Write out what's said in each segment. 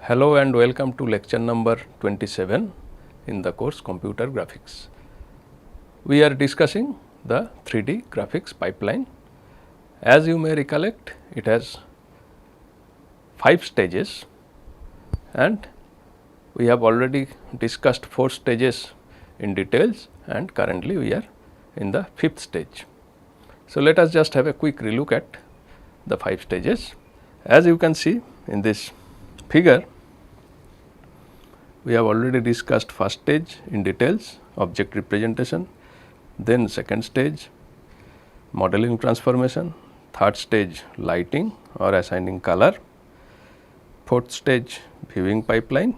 Hello and welcome to lecture number 27 in the course Computer Graphics. We are discussing the 3D graphics pipeline. As you may recollect, it has 5 stages and we have already discussed 4 stages in details and currently we are in the 5th stage. So, let us just have a quick relook at the 5 stages. As you can see in this figure, we have already discussed first stage in details, object representation, then second stage modeling transformation, third stage lighting or assigning color, fourth stage viewing pipeline,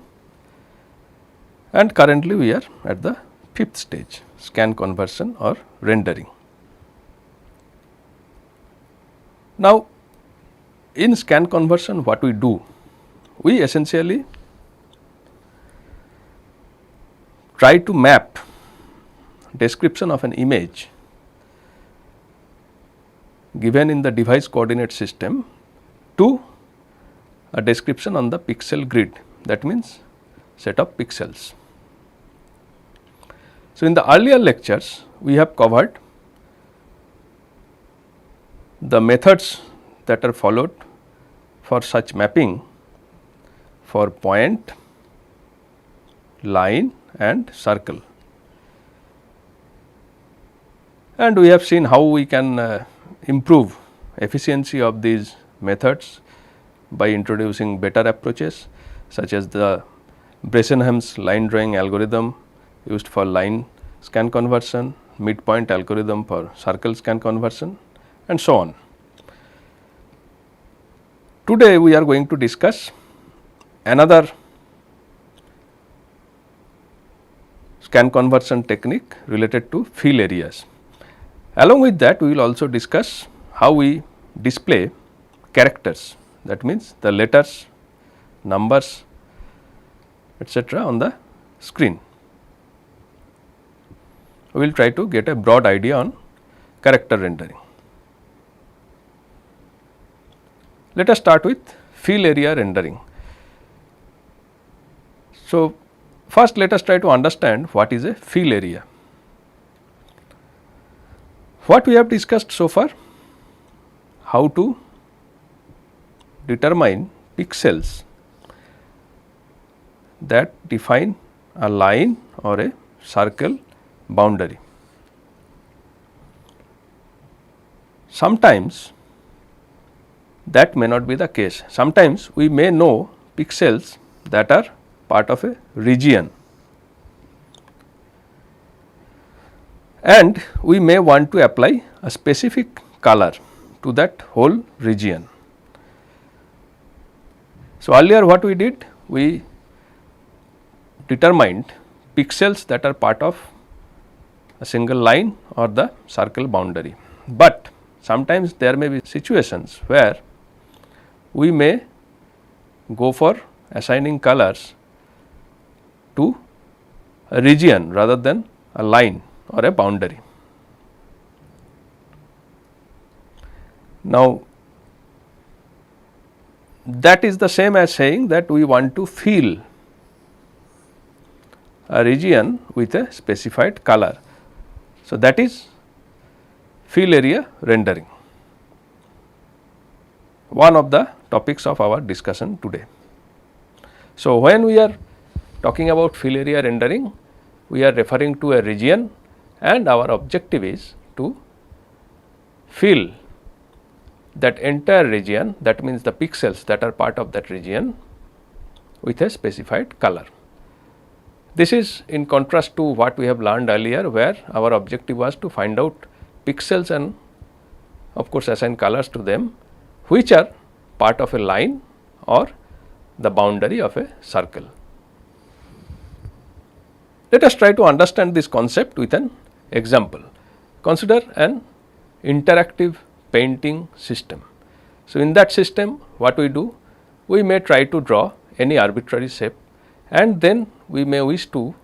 and currently we are at the 5th stage, scan conversion or rendering. Now, in scan conversion what we do? We essentially try to map description of an image given in the device coordinate system to a description on the pixel grid, that means set of pixels. So, in the earlier lectures we have covered the methods that are followed for such mapping for point, line and circle, and we have seen how we can improve efficiency of these methods by introducing better approaches such as the Bressenham's line drawing algorithm used for line scan conversion, midpoint algorithm for circle scan conversion and so on. Today we are going to discuss another scan conversion technique related to fill areas. Along with that, we will also discuss how we display characters, that means the letters, numbers, etc. on the screen. We will try to get a broad idea on character rendering. Let us start with fill area rendering. So, first let us try to understand what is a fill area. What we have discussed so far? How to determine pixels that define a line or a circle boundary. Sometimes that may not be the case. Sometimes we may know pixels that are part of a region and we may want to apply a specific color to that whole region. So, earlier what we did? We determined pixels that are part of a single line or the circle boundary, but sometimes there may be situations where we may go for assigning colors to a region rather than a line or a boundary. Now, that is the same as saying that we want to fill a region with a specified color. So, that is fill area rendering, one of the topics of our discussion today. So, when we are talking about fill area rendering, we are referring to a region and our objective is to fill that entire region, that means the pixels that are part of that region with a specified color. This is in contrast to what we have learned earlier, where our objective was to find out pixels and of course assign colors to them which are part of a line or the boundary of a circle. Let us try to understand this concept with an example. Consider an interactive painting system. So, in that system what we do? We may try to draw any arbitrary shape and then we may wish to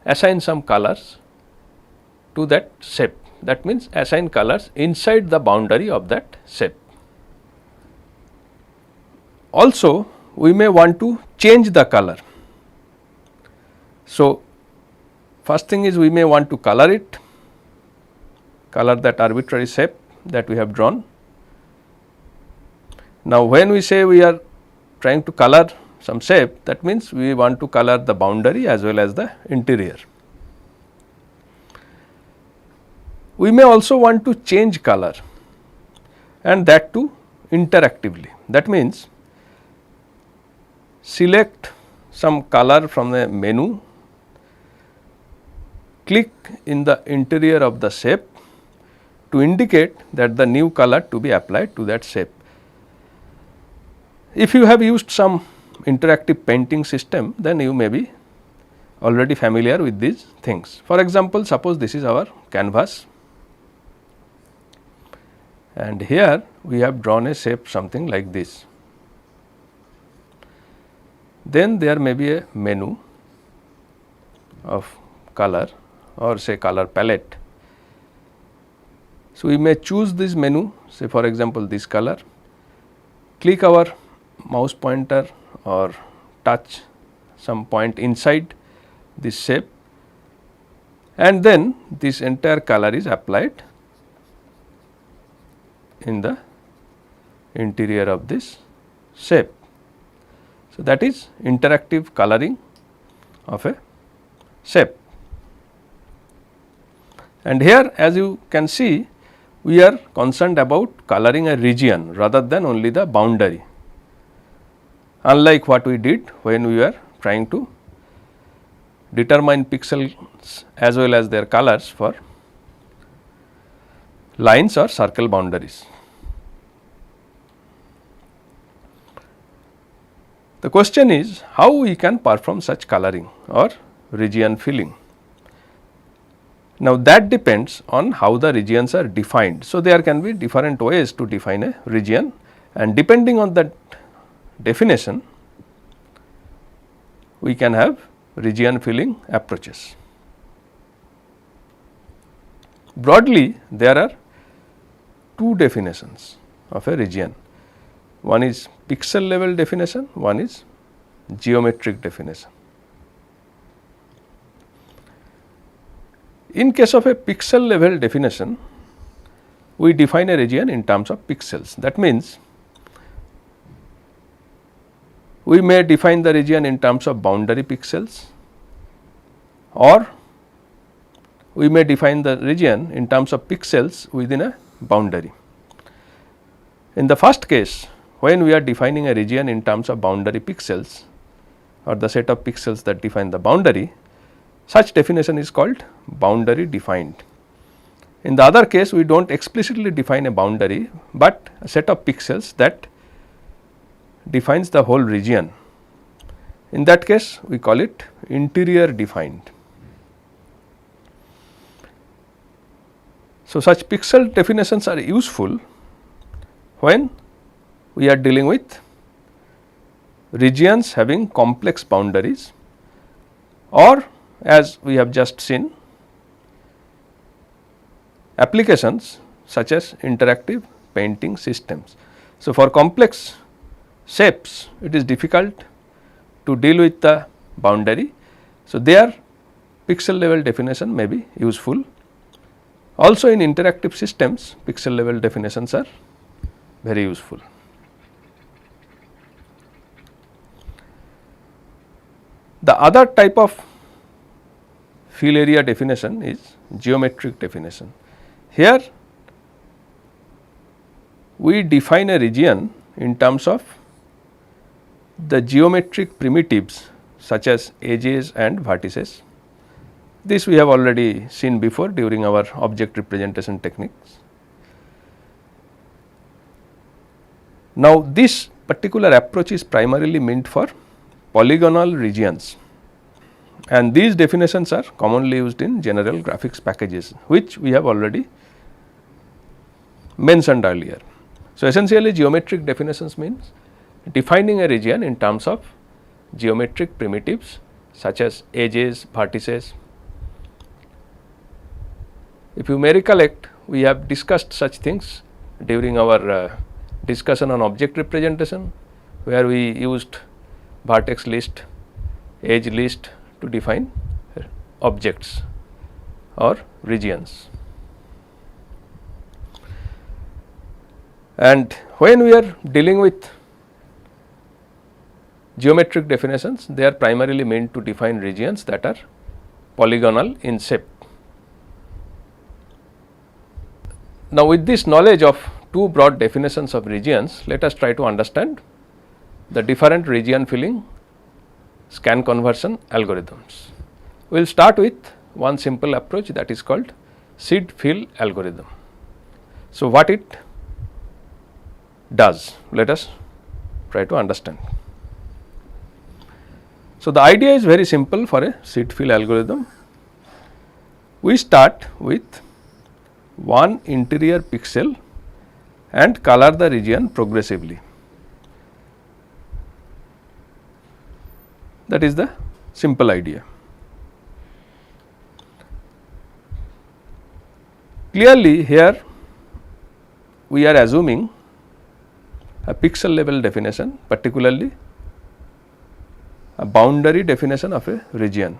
assign some colors to that shape, that means assign colors inside the boundary of that shape. Also we may want to change the color. So, first thing is we may want to color it, color that arbitrary shape that we have drawn. Now, when we say we are trying to color some shape, that means we want to color the boundary as well as the interior. We may also want to change color, and that too interactively. That means select some color from the menu, click in the interior of the shape to indicate that the new color to be applied to that shape. If you have used some interactive painting system, then you may be already familiar with these things. For example, suppose this is our canvas, and here we have drawn a shape something like this. Then there may be a menu of color or say color palette. So, we may choose this menu, say for example, this color, click our mouse pointer or touch some point inside this shape, and then this entire color is applied in the interior of this shape. So, that is interactive coloring of a shape. And here, as you can see, we are concerned about coloring a region rather than only the boundary, unlike what we did when we were trying to determine pixels as well as their colors for lines or circle boundaries. The question is how we can perform such coloring or region filling. Now, that depends on how the regions are defined. So, there can be different ways to define a region, and depending on that definition, we can have region filling approaches. Broadly, there are two definitions of a region. One is pixel level definition, one is geometric definition. In case of a pixel level definition, we define a region in terms of pixels. That means, we may define the region in terms of boundary pixels, or we may define the region in terms of pixels within a boundary. In the first case, when we are defining a region in terms of boundary pixels or the set of pixels that define the boundary, such definition is called boundary defined. In the other case, we do not explicitly define a boundary, but a set of pixels that defines the whole region. In that case, we call it interior defined. So, such pixel definitions are useful when we are dealing with regions having complex boundaries, or as we have just seen, applications such as interactive painting systems. So, for complex shapes, it is difficult to deal with the boundary. So, there pixel level definition may be useful. Also, in interactive systems, pixel level definitions are very useful. The other type of field area definition is geometric definition. Here, we define a region in terms of the geometric primitives such as edges and vertices. This we have already seen before during our object representation techniques. Now, this particular approach is primarily meant for polygonal regions, and these definitions are commonly used in general graphics packages, which we have already mentioned earlier. So, essentially geometric definitions means defining a region in terms of geometric primitives such as edges, vertices. If you may recollect, we have discussed such things during our discussion on object representation, where we used vertex list, edge list to define objects or regions. And when we are dealing with geometric definitions, they are primarily meant to define regions that are polygonal in shape. Now, with this knowledge of two broad definitions of regions, let us try to understand the different region filling scan conversion algorithms. We will start with one simple approach, that is called seed fill algorithm. So, what it does, let us try to understand. So, the idea is very simple for a seed fill algorithm. We start with one interior pixel and color the region progressively. That is the simple idea. Clearly, here we are assuming a pixel level definition, particularly a boundary definition of a region,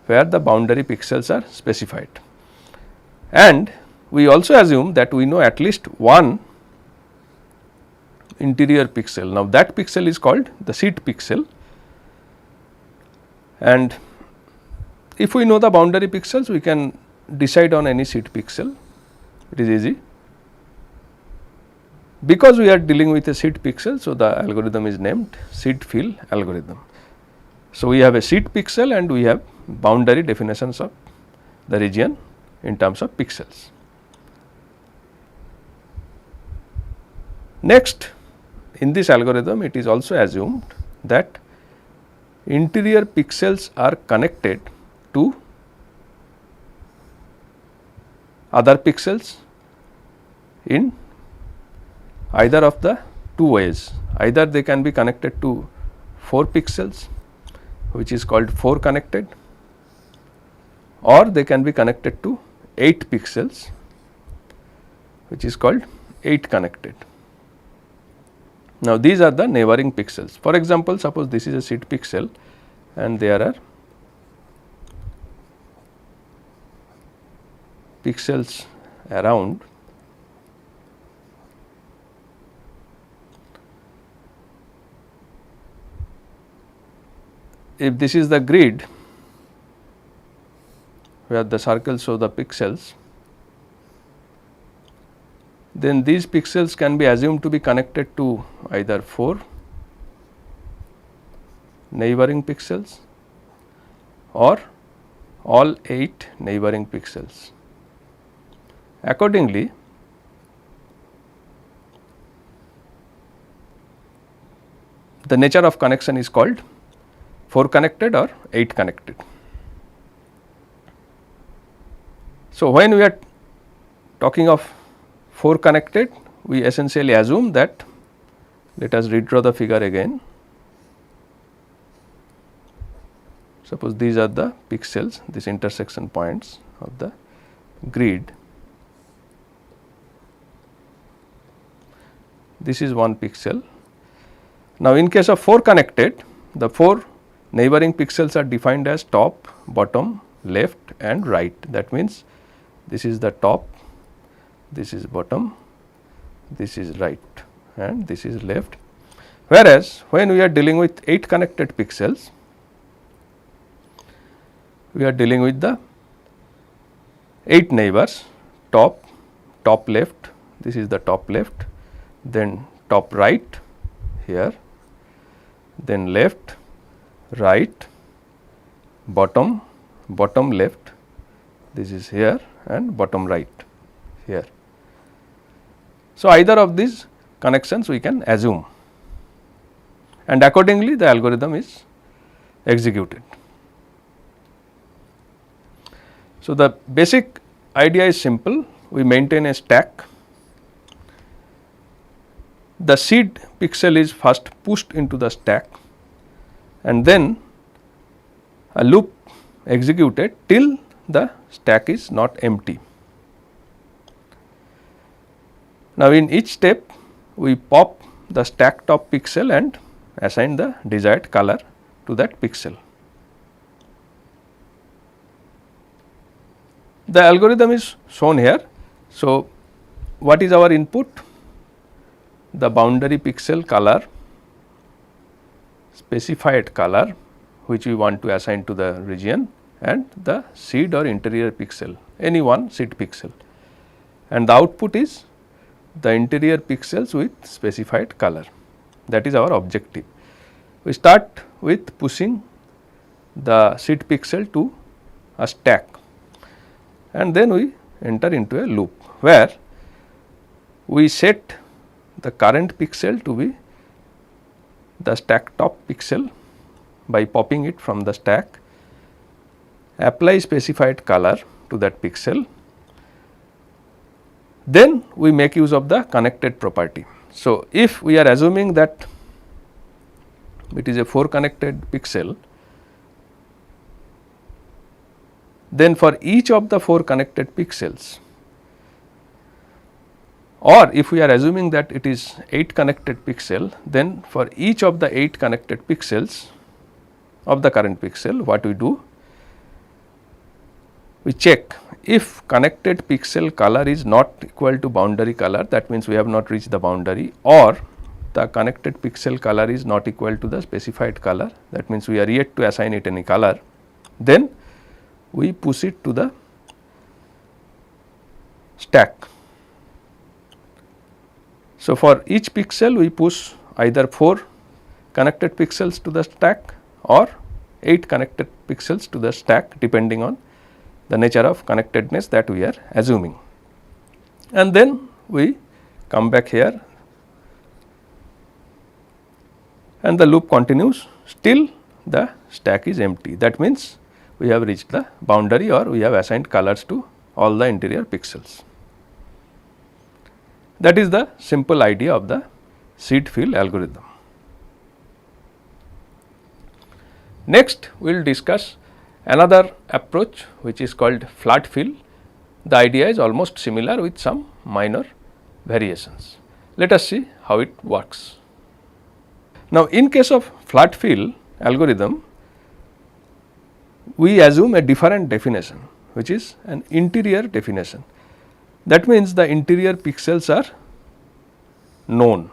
where the boundary pixels are specified. And we also assume that we know at least one interior pixel. Now, that pixel is called the seed pixel, and if we know the boundary pixels, we can decide on any seed pixel. It is easy. Because we are dealing with a seed pixel, so the algorithm is named seed fill algorithm. So, we have a seed pixel and we have boundary definitions of the region in terms of pixels. Next, in this algorithm, it is also assumed that interior pixels are connected to other pixels in either of the two ways. Either they can be connected to 4 pixels, which is called 4 connected, or they can be connected to 8 pixels, which is called 8 connected. Now, these are the neighboring pixels. For example, suppose this is a seed pixel and there are pixels around if this is the grid where the circles show the pixels, then these pixels can be assumed to be connected to either 4 neighboring pixels or all 8 neighboring pixels. Accordingly, the nature of connection is called 4 connected or 8 connected. So, when we are talking of 4 connected, we essentially assume that, let us redraw the figure again. Suppose these are the pixels, these intersection points of the grid. This is one pixel. Now, in case of 4 connected, the 4 neighboring pixels are defined as top, bottom, left and right. That means, this is the top, this is bottom, this is right and this is left. Whereas, when we are dealing with 8 connected pixels, we are dealing with the 8 neighbors, top, top left, this is the top left, then top right here, then left, right, bottom, bottom left, this is here and bottom right here. So, either of these connections we can assume, and accordingly the algorithm is executed. So, the basic idea is simple. We maintain a stack. The seed pixel is first pushed into the stack and then a loop executed till the stack is not empty. Now, in each step we pop the stack top pixel and assign the desired color to that pixel. The algorithm is shown here. So, what is our input? The boundary pixel color, specified color which we want to assign to the region, and the seed or interior pixel, any one seed pixel, and the output is the interior pixels with specified color. That is our objective. We start with pushing the seed pixel to a stack, and then we enter into a loop where we set the current pixel to be the stack top pixel by popping it from the stack, apply specified color to that pixel, then we make use of the connected property. So, if we are assuming that it is a 4 connected pixel, then for each of the 4 connected pixels, or if we are assuming that it is 8 connected pixel, then for each of the 8 connected pixels of the current pixel, what we do? We check if connected pixel color is not equal to boundary color, that means we have not reached the boundary, or the connected pixel color is not equal to the specified color, that means we are yet to assign it any color, then we push it to the stack. So, for each pixel we push either 4 connected pixels to the stack or 8 connected pixels to the stack, depending on the nature of connectedness that we are assuming. And then we come back here and the loop continues, still the stack is empty. That means we have reached the boundary, or we have assigned colors to all the interior pixels. That is the simple idea of the seed fill algorithm. Next, we will discuss another approach which is called flat fill. The idea is almost similar with some minor variations. Let us see how it works. Now, in case of flat fill algorithm, we assume a different definition, which is an interior definition. That means the interior pixels are known.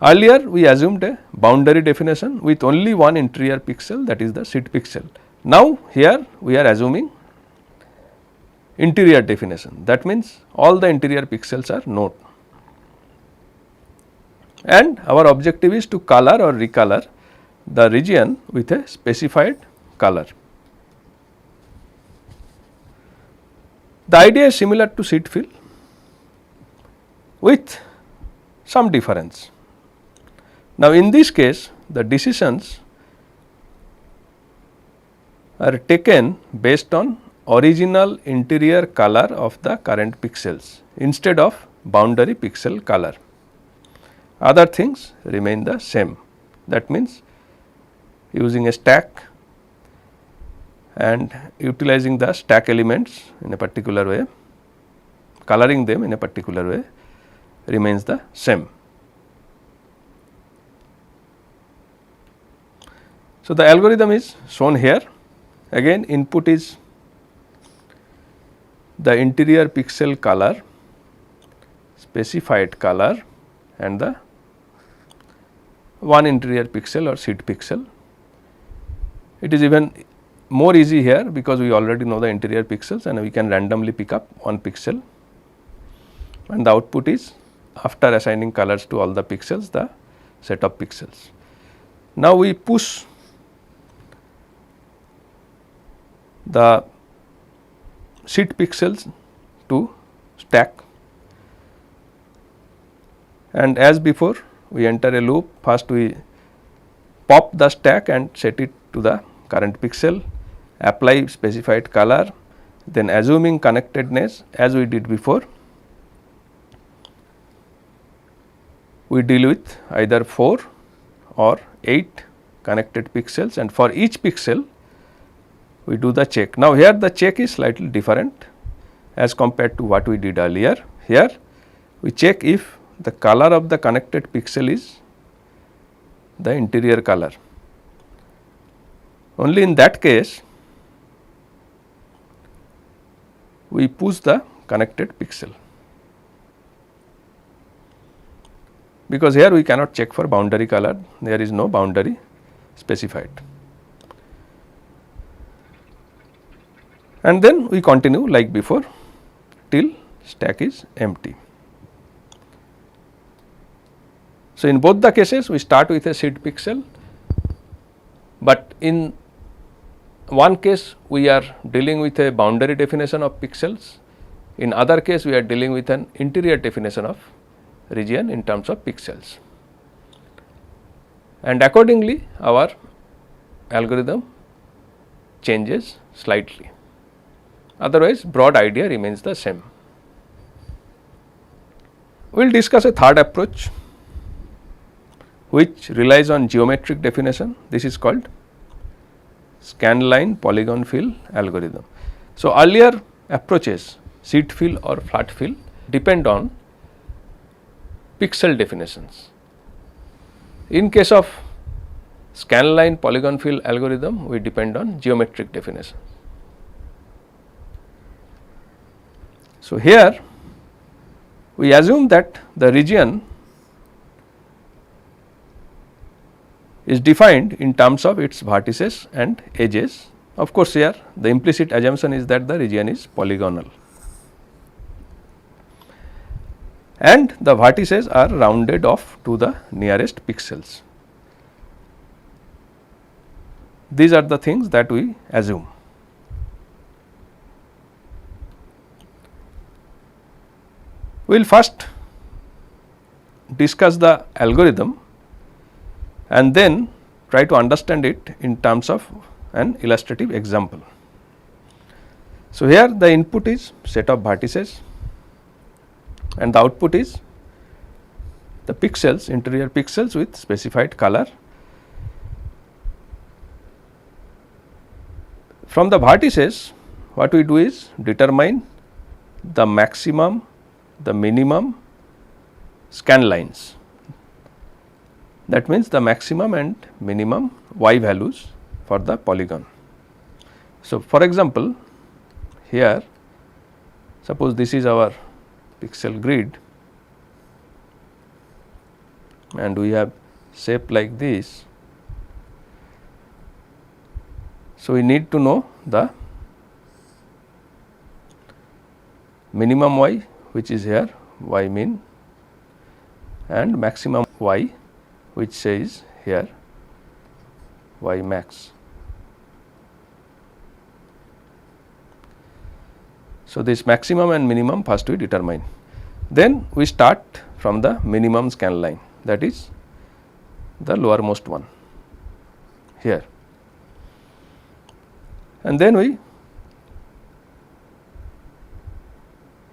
Earlier we assumed a boundary definition with only one interior pixel, that is the seed pixel. Now, here we are assuming interior definition, that means all the interior pixels are known, and our objective is to color or recolor the region with a specified color. The idea is similar to seed fill with some difference. Now, in this case the decisions are taken based on original interior color of the current pixels instead of boundary pixel color. Other things remain the same. That means using a stack and utilizing the stack elements in a particular way, coloring them in a particular way remains the same. So, the algorithm is shown here. Again, input is the interior pixel color, specified color, and the one interior pixel or seed pixel. It is even more easy here because we already know the interior pixels and we can randomly pick up one pixel, and the output is, after assigning colors to all the pixels, the set of pixels. Now, we push the seed pixels to stack, and as before we enter a loop. First we pop the stack and set it to the current pixel, apply specified color, then assuming connectedness as we did before, we deal with either 4 or 8 connected pixels, and for each pixel we do the check. Now, here the check is slightly different as compared to what we did earlier. Here we check if the color of the connected pixel is the interior color. Only in that case we push the connected pixel, because here we cannot check for boundary color, there is no boundary specified. And then we continue like before till stack is empty. So, in both the cases we start with a seed pixel, but in one case we are dealing with a boundary definition of pixels, in other case we are dealing with an interior definition of region in terms of pixels, and accordingly our algorithm changes slightly, otherwise broad idea remains the same. We will discuss a third approach which relies on geometric definition. This is called scanline polygon fill algorithm. So, earlier approaches seed fill or flat fill depend on pixel definitions. In case of scanline polygon fill algorithm, we depend on geometric definitions. So, here we assume that the region is defined in terms of its vertices and edges. Of course, here the implicit assumption is that the region is polygonal and the vertices are rounded off to the nearest pixels. These are the things that we assume. We will first discuss the algorithm and then try to understand it in terms of an illustrative example. So, here the input is set of vertices and the output is the pixels, interior pixels with specified color. From the vertices, what we do is determine the maximum, the minimum scan lines. That means the maximum and minimum y values for the polygon. So, for example, here suppose this is our pixel grid and we have shape like this. So, we need to know the minimum y, which is here y min, and maximum y, which says here y max. So, this maximum and minimum first we determine, then we start from the minimum scan line, that is the lowermost one here, and then we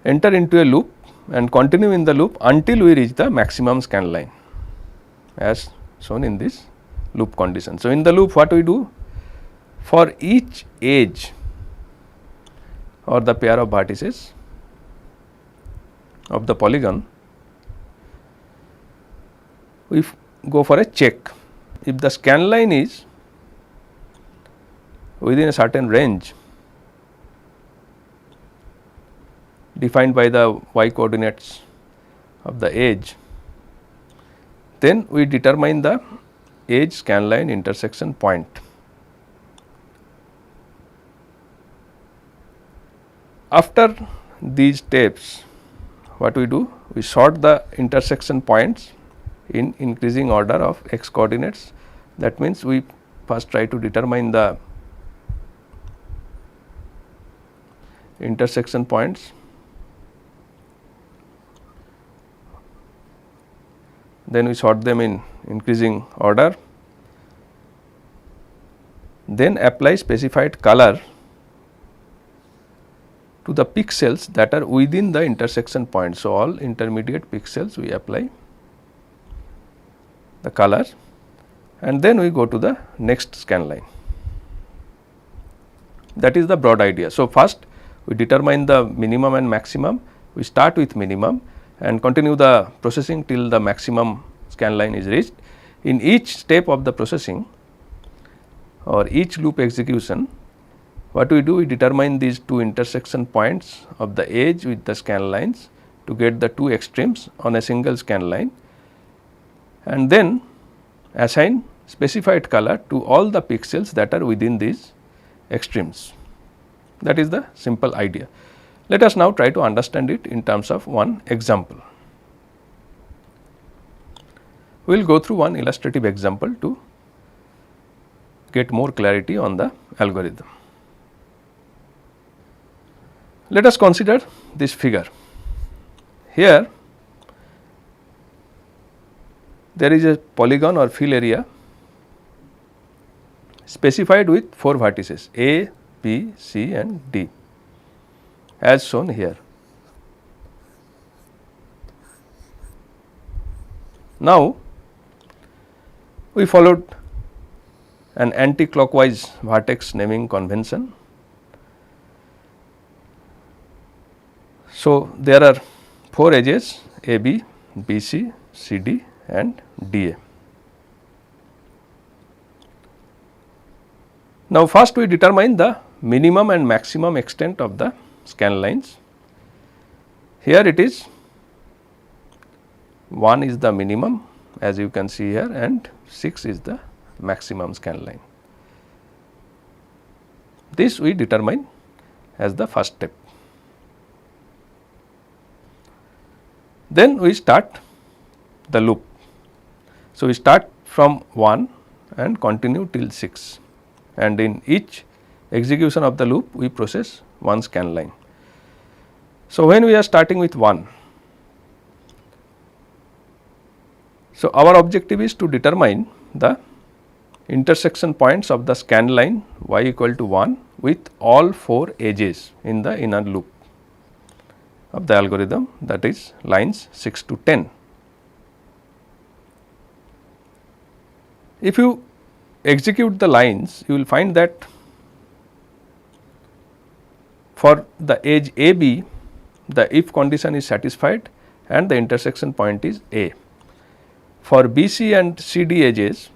enter into a loop and continue in the loop until we reach the maximum scan line as shown in this loop condition. So, in the loop what we do, for each edge or the pair of vertices of the polygon, we go for a check. If the scan line is within a certain range defined by the y coordinates of the edge, then we determine the edge scan line intersection point. After these steps, what we do, we sort the intersection points in increasing order of x coordinates. That means, we first try to determine the intersection points, then we sort them in increasing order, then apply specified color to the pixels that are within the intersection point. So, all intermediate pixels we apply the color and then we go to the next scan line. That is the broad idea. So, first we determine the minimum and maximum, we start with minimum and continue the processing till the maximum scan line is reached. In each step of the processing or each loop execution, what we do, we determine these two intersection points of the edge with the scan lines to get the two extremes on a single scan line, and then assign specified color to all the pixels that are within these extremes. That is the simple idea. Let us now try to understand it in terms of one example. We will go through one illustrative example to get more clarity on the algorithm. Let us consider this figure. Here there is a polygon or fill area specified with 4 vertices A, B, C and D as shown here. Now, we followed an anti-clockwise vertex naming convention. So, there are 4 edges AB, BC, CD and DA. Now, first we determine the minimum and maximum extent of the scan lines. Here it is 1 is the minimum as you can see here and 6 is the maximum scan line. This we determine as the first step. Then we start the loop. So, we start from 1 and continue till 6, and in each execution of the loop we process one scan line. So, when we are starting with 1, so our objective is to determine the intersection points of the scan line y equal to 1 with all 4 edges in the inner loop of the algorithm, that is lines 6 to 10. If you execute the lines, you will find that for the edge AB, the if condition is satisfied and the intersection point is A. For BC and CD edges,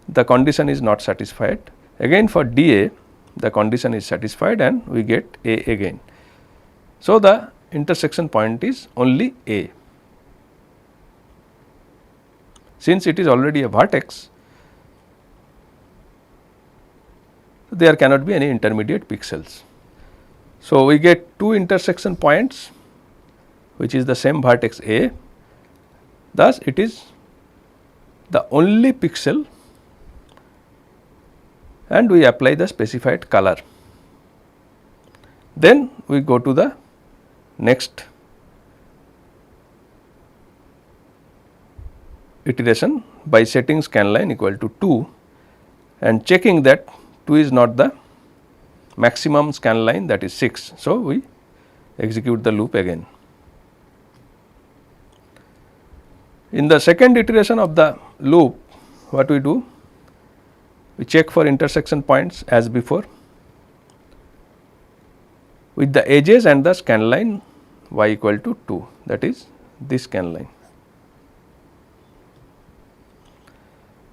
the condition is not satisfied. Again for DA, the condition is satisfied and we get A again. So, the intersection point is only A. Since it is already a vertex, there cannot be any intermediate pixels. So, we get 2 intersection points which is the same vertex A, thus it is the only pixel and we apply the specified color. Then we go to the next iteration by setting scan line equal to 2 and checking that 2 is not the maximum scan line, that is 6. So, we execute the loop again. In the second iteration of the loop, what we do? We check for intersection points as before with the edges and the scan line y equal to 2, that is this scan line.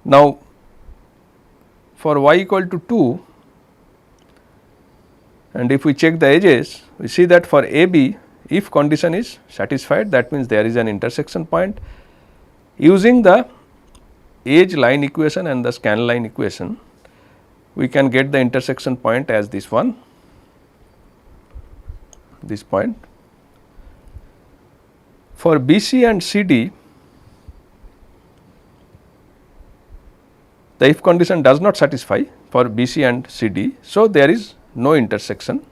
Now, for y equal to 2 and if we check the edges, we see that for AB, if condition is satisfied, that means there is an intersection point. Using the edge line equation and the scan line equation, we can get the intersection point as this one, this point. For BC and CD, the if condition does not satisfy for BC and CD. So, there is no intersection,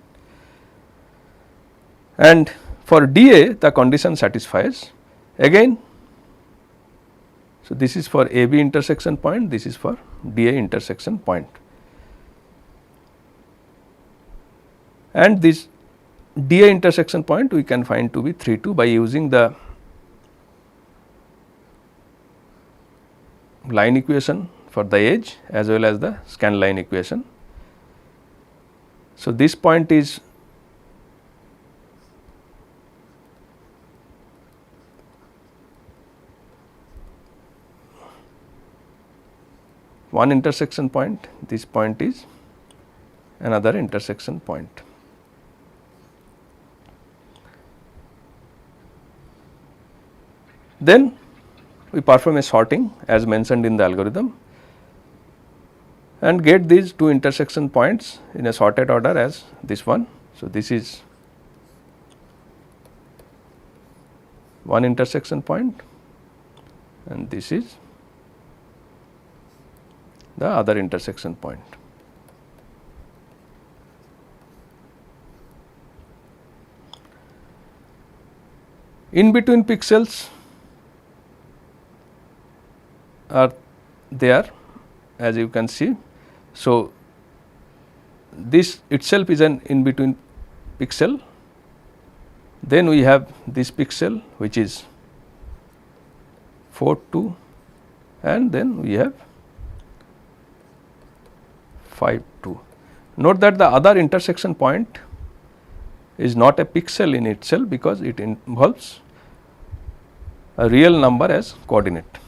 and for DA the condition satisfies again. So, this is for AB intersection point, this is for DA intersection point, and this DA intersection point we can find to be 3 2 by using the line equation for the edge as well as the scan line equation. So, this point is one intersection point, this point is another intersection point. Then we perform a sorting as mentioned in the algorithm and get these two intersection points in a sorted order as this one. So, this is one intersection point and this is the other intersection point. In between pixels are there as you can see. So, this itself is an in between pixel, then we have this pixel which is 4 2 and then we have 5 2. Note that the other intersection point is not a pixel in itself because it involves a real number as coordinate.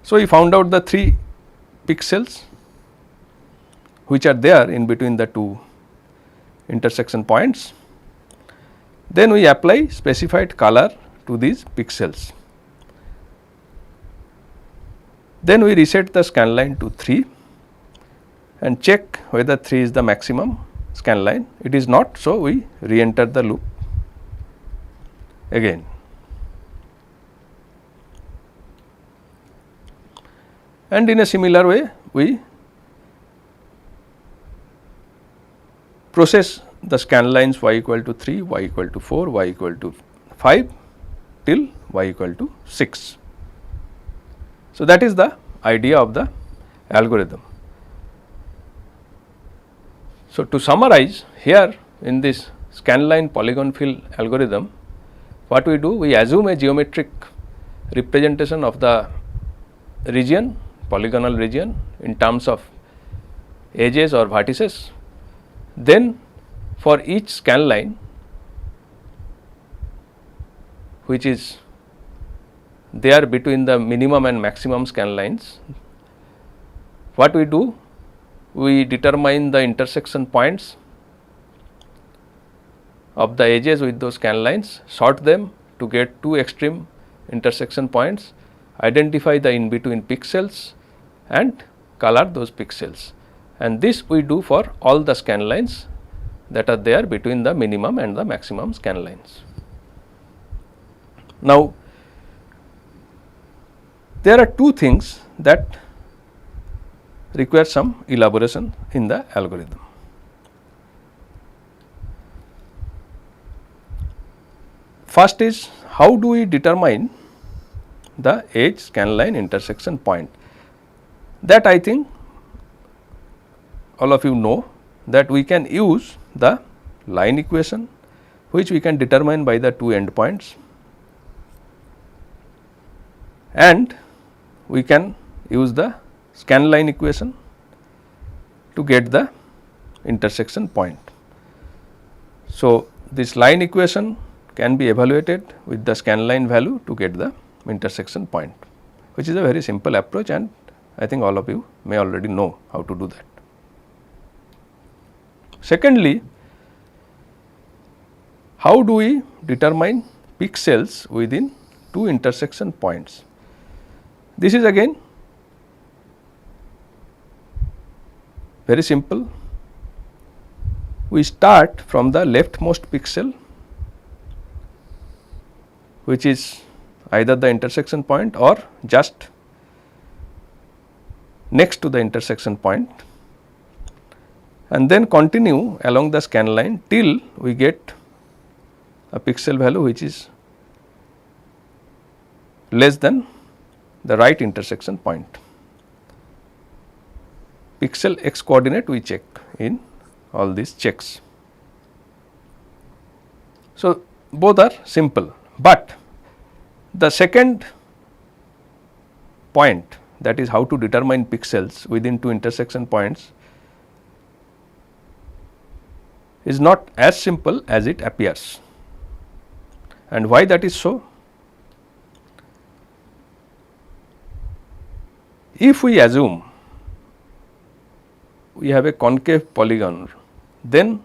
So, we found out the 3 pixels which are there in between the two intersection points. Then we apply specified color to these pixels. Then we reset the scan line to 3 and check whether 3 is the maximum scan line. It is not, so we re-enter the loop again. And in a similar way, we process the scan lines y equal to 3, y equal to 4, y equal to 5 till y equal to 6. So, that is the idea of the algorithm. So, to summarize here in this scan line polygon fill algorithm, what we do? We assume a geometric representation of the region, polygonal region in terms of edges or vertices. Then for each scan line which is there between the minimum and maximum scan lines, what we do? We determine the intersection points of the edges with those scan lines, sort them to get two extreme intersection points, identify the in between pixels and color those pixels, and this we do for all the scan lines that are there between the minimum and the maximum scan lines. Now, there are two things that require some elaboration in the algorithm. First is, how do we determine the edge scan line intersection point? That I think all of you know that we can use the line equation which we can determine by the two endpoints, and we can use the scan line equation to get the intersection point. So, this line equation can be evaluated with the scan line value to get the intersection point, which is a very simple approach, and I think all of you may already know how to do that. Secondly, how do we determine pixels within two intersection points? This is again very simple. We start from the leftmost pixel, which is either the intersection point or just next to the intersection point, and then continue along the scan line till we get a pixel value which is less than the right intersection point. Pixel x coordinate we check in all these checks. So, both are simple, but the second point, that is how to determine pixels within two intersection points, is not as simple as it appears. And why that is so? If we assume we have a concave polygon, then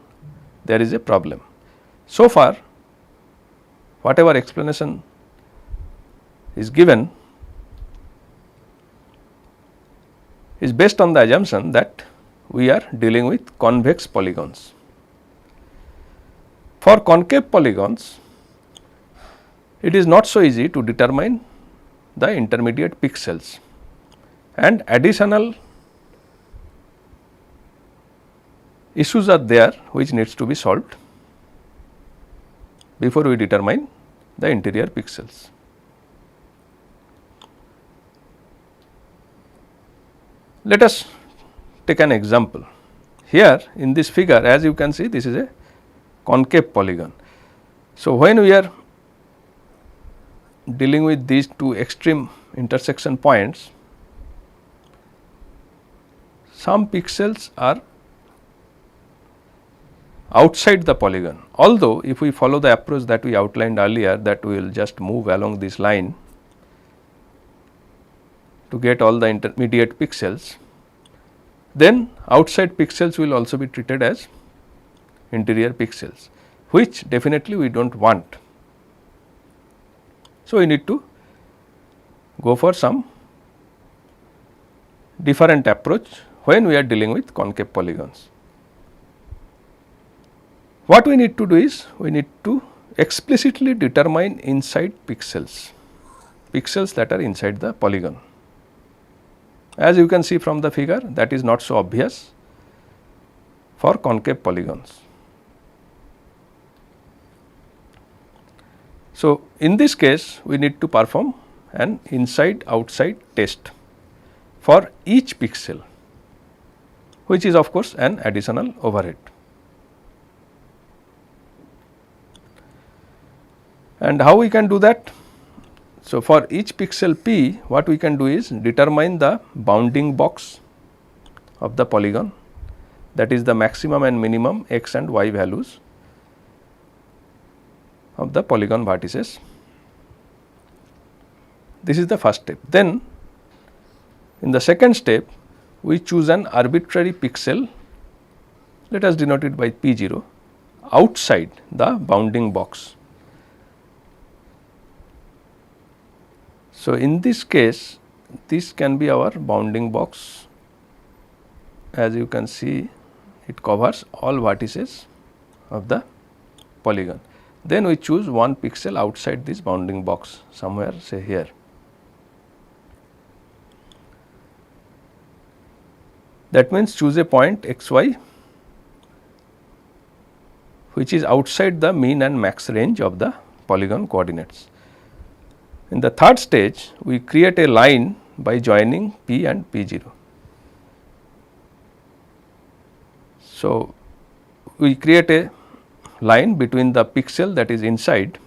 there is a problem. So far, whatever explanation is given is based on the assumption that we are dealing with convex polygons. For concave polygons, it is not so easy to determine the intermediate pixels, and additional issues are there which needs to be solved before we determine the interior pixels. Let us take an example. Here in this figure, as you can see, this is a concave polygon. So, when we are dealing with these two extreme intersection points, some pixels are outside the polygon, although if we follow the approach that we outlined earlier, that we will just move along this line to get all the intermediate pixels, then outside pixels will also be treated as interior pixels, which definitely we do not want. So, we need to go for some different approach when we are dealing with concave polygons. What we need to do is, we need to explicitly determine inside pixels, pixels that are inside the polygon. As you can see from the figure, that is not so obvious for concave polygons. So, in this case, we need to perform an inside outside test for each pixel, which is of course an additional overhead. And how we can do that? So, for each pixel p, what we can do is determine the bounding box of the polygon, that is the maximum and minimum x and y values of the polygon vertices. This is the first step. Then in the second step, we choose an arbitrary pixel, let us denote it by p0, outside the bounding box. So, in this case, this can be our bounding box. As you can see, it covers all vertices of the polygon. Then we choose one pixel outside this bounding box, somewhere say here. That means choose a point xy which is outside the mean and max range of the polygon coordinates. In the third stage, we create a line by joining p and p0. So, we create a line between the pixel that is inside,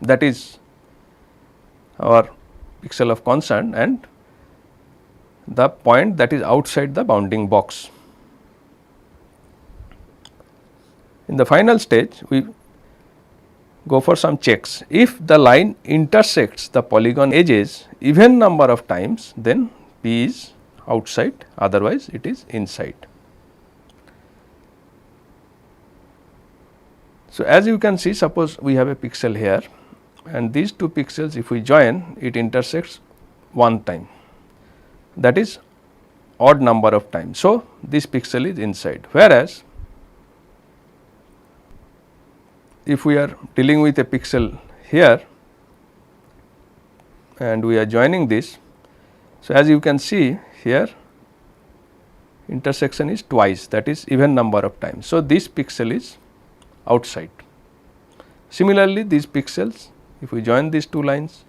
that is our pixel of concern, and the point that is outside the bounding box. In the final stage, we go for some checks. If the line intersects the polygon edges even number of times, then p is outside, otherwise it is inside. So, as you can see, suppose we have a pixel here and these two pixels, if we join, it intersects one time, that is odd number of times. So, this pixel is inside, whereas if we are dealing with a pixel here and we are joining this. So, as you can see here, intersection is twice, that is even number of times. So, this pixel is outside. Similarly, these pixels, if we join these two lines,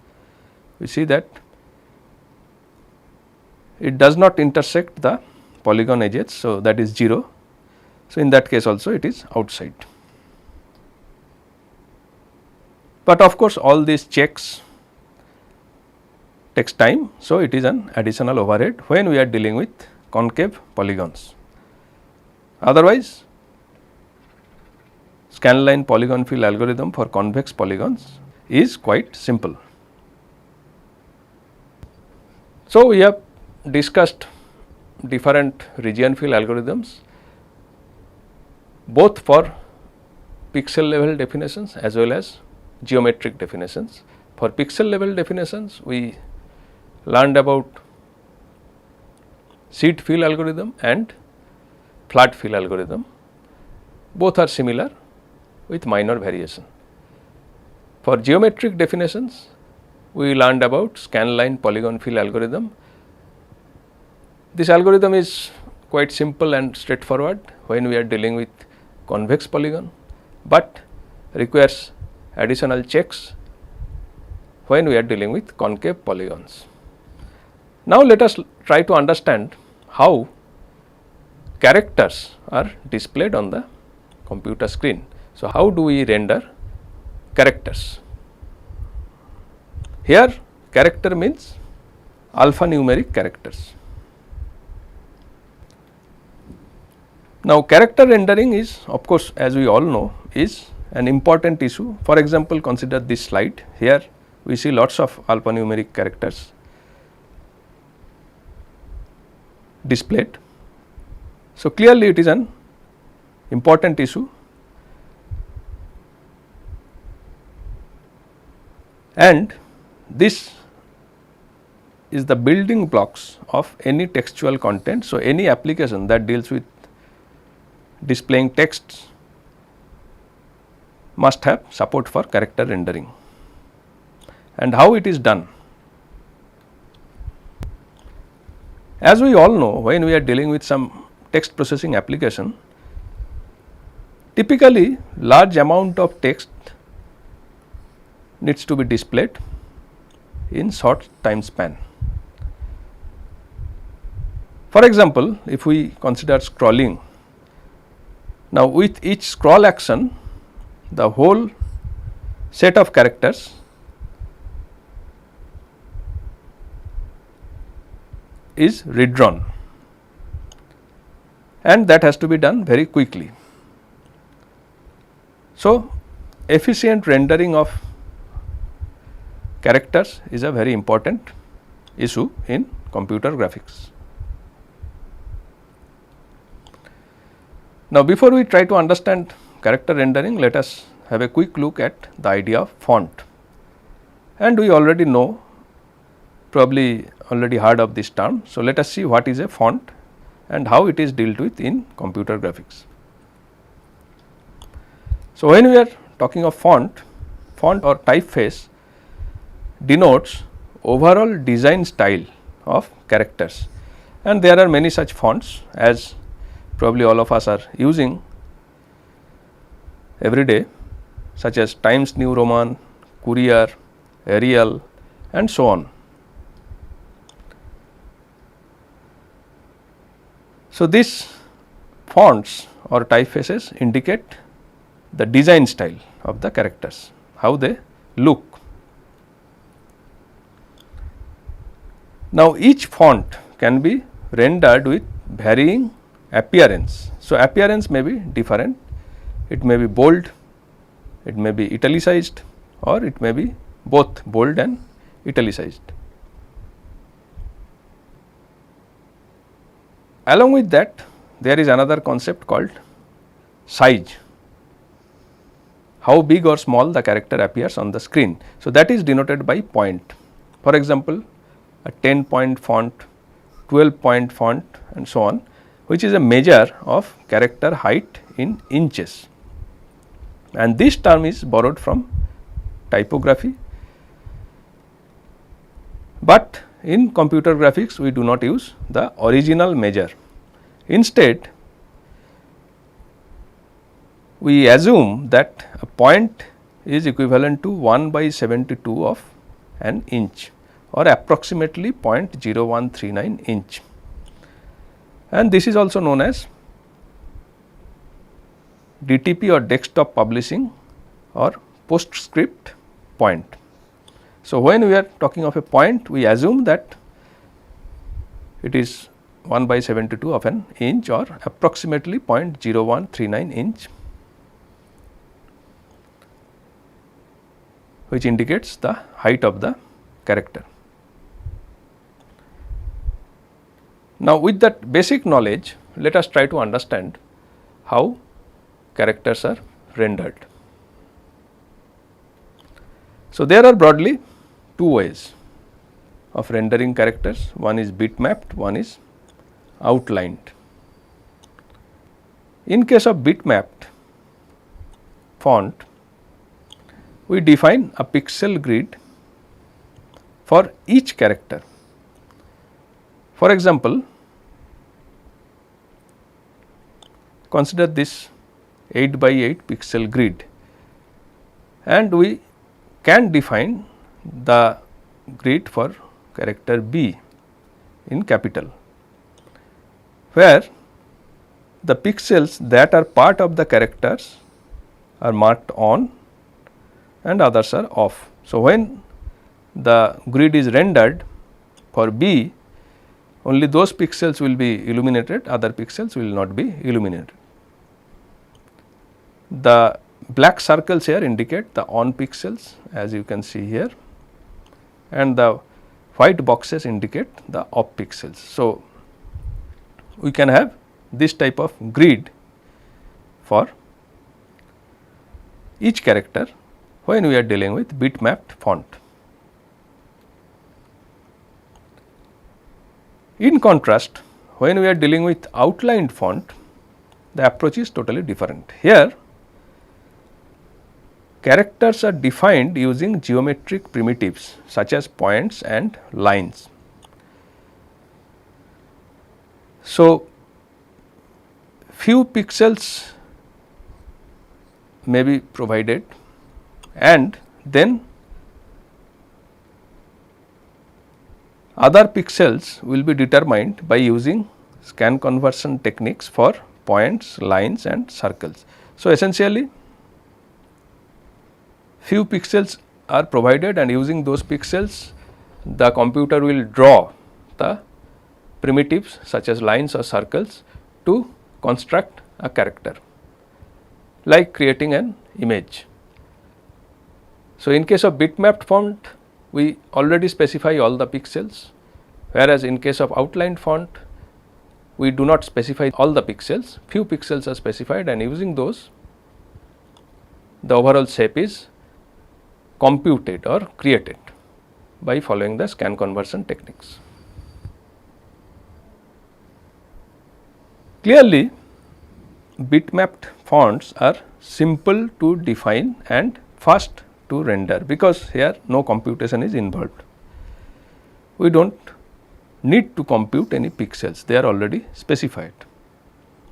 we see that it does not intersect the polygon edges. So, that is 0. So, in that case also it is outside. But of course, all these checks takes time. So, it is an additional overhead when we are dealing with concave polygons. Otherwise, scanline polygon fill algorithm for convex polygons is quite simple. So, we have discussed different region fill algorithms both for pixel level definitions as well as geometric definitions. For pixel level definitions, we learned about seed fill algorithm and flood fill algorithm. Both are similar with minor variation. For geometric definitions, we learned about scanline polygon fill algorithm. This algorithm is quite simple and straightforward when we are dealing with convex polygon, but requires additional checks when we are dealing with concave polygons. Now, let us try to understand how characters are displayed on the computer screen. So, how do we render characters? Here character means alphanumeric characters. Now, character rendering is, of course, as we all know, is an important issue. For example, consider this slide. Here we see lots of alphanumeric characters displayed. So, clearly it is an important issue, and this is the building blocks of any textual content. So, any application that deals with displaying texts must have support for character rendering. And how it is done? As we all know, when we are dealing with some text processing application, typically large amount of text needs to be displayed in short time span. For example, if we consider scrolling, now with each scroll action, the whole set of characters is redrawn, and that has to be done very quickly. So, efficient rendering of characters is a very important issue in computer graphics. Now, before we try to understand character rendering, let us have a quick look at the idea of font. And we already know, probably already heard of this term. So, let us see what is a font and how it is dealt with in computer graphics. So, when we are talking of font or typeface denotes overall design style of characters, and there are many such fonts, as probably all of us are using every day, such as Times New Roman, Courier, Arial, and so on. So, these fonts or typefaces indicate the design style of the characters, how they look. Now, each font can be rendered with varying appearance. So, appearance may be different, it may be bold, it may be italicized, or it may be both bold and italicized. Along with that, there is another concept called size, how big or small the character appears on the screen. So, that is denoted by point. For example, a 10-point font, 12-point font, and so on, which is a measure of character height in inches, and this term is borrowed from typography, but in computer graphics we do not use the original measure. Instead, we assume that a point is equivalent to 1/72 of an inch, or approximately 0.0139 inch, and this is also known as DTP or desktop publishing or postscript point. So, when we are talking of a point, we assume that it is 1/72 of an inch or approximately 0.0139 inch, which indicates the height of the character. Now, with that basic knowledge, let us try to understand how characters are rendered. So, there are broadly two ways of rendering characters, one is bitmapped, one is outlined. In case of bitmapped font, we define a pixel grid for each character. For example, consider this 8 by 8 pixel grid, and we can define the grid for character B in capital, where the pixels that are part of the characters are marked on and others are off. So, when the grid is rendered for B, only those pixels will be illuminated, other pixels will not be illuminated. The black circles here indicate the on pixels, as you can see here, and the white boxes indicate the off pixels. So, we can have this type of grid for each character when we are dealing with bitmapped font. In contrast, when we are dealing with outlined font, the approach is totally different. Here, characters are defined using geometric primitives such as points and lines. So, few pixels may be provided, and then other pixels will be determined by using scan conversion techniques for points, lines and circles. So, essentially few pixels are provided, and using those pixels the computer will draw the primitives such as lines or circles to construct a character, like creating an image. So, in case of bitmapped font, we already specify all the pixels, whereas in case of outlined font, we do not specify all the pixels, few pixels are specified, and using those the overall shape is computed or created by following the scan conversion techniques. Clearly, bitmapped fonts are simple to define and fast to render, because here no computation is involved. We do not need to compute any pixels, they are already specified,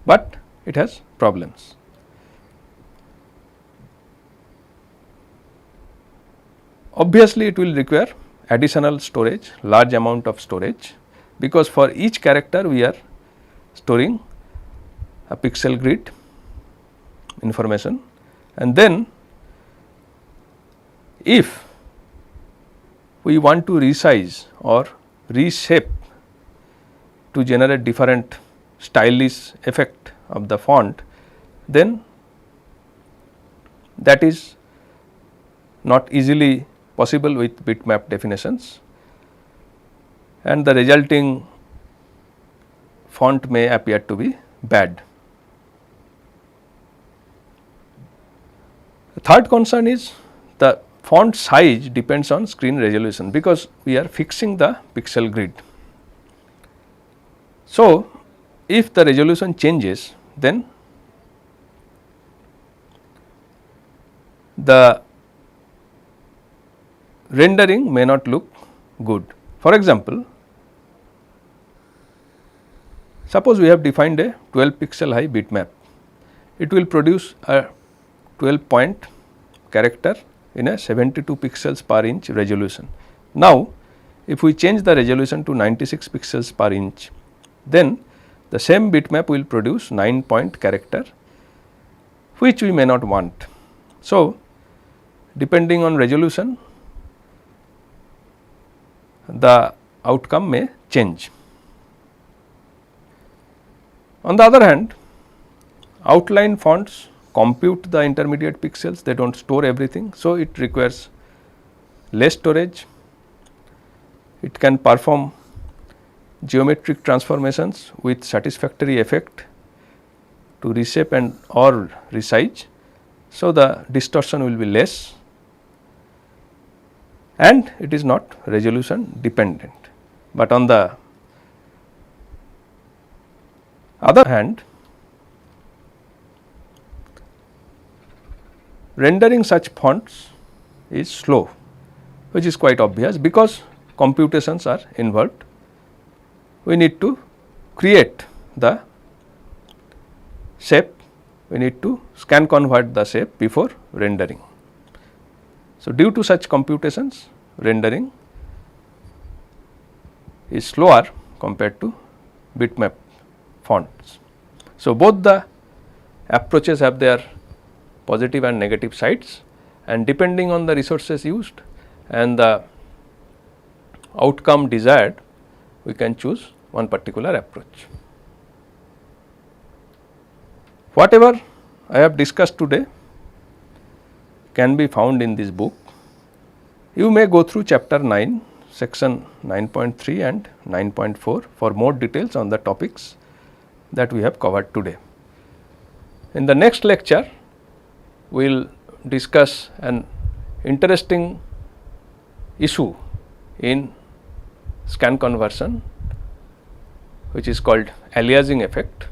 but it has problems. Obviously, it will require additional storage, large amount of storage, because for each character we are storing a pixel grid information, and then if we want to resize or reshape to generate different stylish effect of the font, then that is not easily possible with bitmap definitions, and the resulting font may appear to be bad. The third concern is the font size depends on screen resolution, because we are fixing the pixel grid. So, if the resolution changes, then the rendering may not look good. For example, suppose we have defined a 12 pixel high bitmap, it will produce a 12 point character in a 72 pixels per inch resolution. Now, if we change the resolution to 96 pixels per inch, then the same bitmap will produce 9 point character, which we may not want. So, depending on resolution, the outcome may change. On the other hand, outline fonts compute the intermediate pixels, they do not store everything. So, it requires less storage, it can perform geometric transformations with satisfactory effect to reshape and or resize. So, the distortion will be less and it is not resolution dependent, but on the other hand, rendering such fonts is slow, which is quite obvious because computations are involved. We need to create the shape, we need to scan convert the shape before rendering. So, due to such computations, rendering is slower compared to bitmap fonts. So, both the approaches have their positive and negative sides, and depending on the resources used and the outcome desired, we can choose one particular approach. Whatever I have discussed today can be found in this book. You may go through chapter 9, section 9.3 and 9.4 for more details on the topics that we have covered today. In the next lecture, we will discuss an interesting issue in scan conversion, which is called aliasing effect.